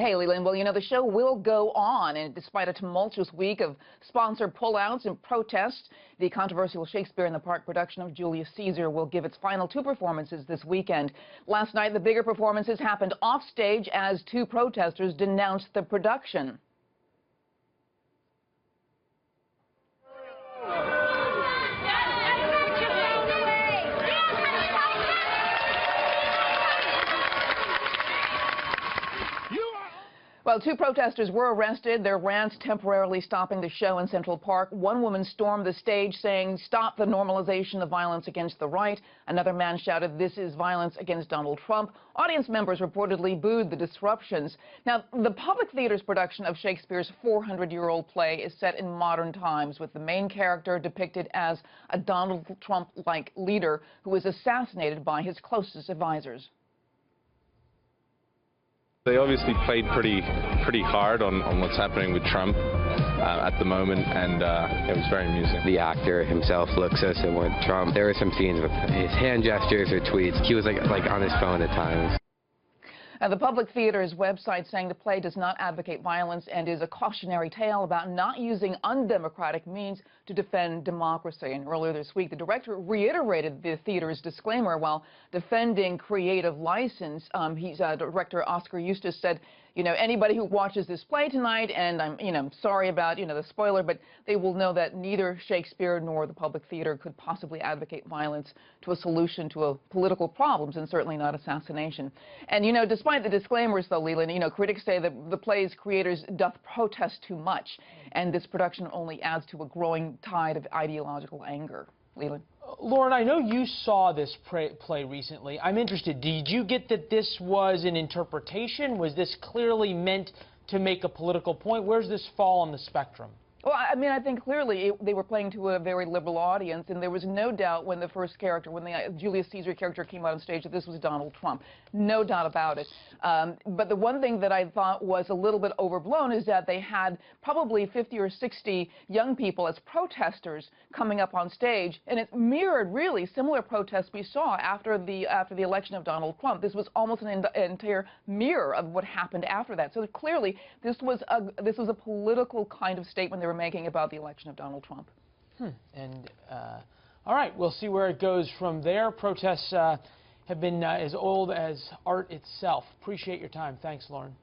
Hey, Leland. Well, the show will go on, and despite a tumultuous week of sponsor pullouts and protests, the controversial Shakespeare in the Park production of Julius Caesar will give its final two performances this weekend. Last night, the bigger performances happened offstage as two protesters denounced the production. Well, two protesters were arrested, their rants temporarily stopping the show in Central Park. One woman stormed the stage saying, "Stop the normalization of violence against the right." Another man shouted, "This is violence against Donald Trump." Audience members reportedly booed the disruptions. Now, the Public Theater's production of Shakespeare's 400-year-old play is set in modern times, with the main character depicted as a Donald Trump-like leader who was assassinated by his closest advisors. They obviously played pretty hard on what's happening with Trump at the moment, and it was very amusing. The actor himself looks at and with Trump. There were some scenes with his hand gestures or tweets. He was like on his phone at times. The Public Theater's website saying the play does not advocate violence and is a cautionary tale about not using undemocratic means to defend democracy. And earlier this week, the director reiterated the theater's disclaimer while defending creative license. Director Oscar Eustace said, anybody who watches this play tonight, and I'm sorry about, the spoiler, but they will know that neither Shakespeare nor the Public Theater could possibly advocate violence to a solution to political problems, and certainly not assassination. And, despite the disclaimers, though, Leland, critics say that the play's creators doth protest too much, and this production only adds to a growing tide of ideological anger. Leland? Lauren, I know you saw this play recently. I'm interested. Did you get that this was an interpretation? Was this clearly meant to make a political point? Where's this fall on the spectrum? Well, I think clearly they were playing to a very liberal audience, and there was no doubt when the first character, when the Julius Caesar character came out on stage, that this was Donald Trump. No doubt about it. But the one thing that I thought was a little bit overblown is that they had probably 50 or 60 young people as protesters coming up on stage, and it mirrored really similar protests we saw after the election of Donald Trump. This was almost an entire mirror of what happened after that. So clearly, this was a political kind of statement they were making about the election of Donald Trump. And all right, we'll see where it goes from there. Protests have been as old as art itself. Appreciate your time. Thanks, Lauren.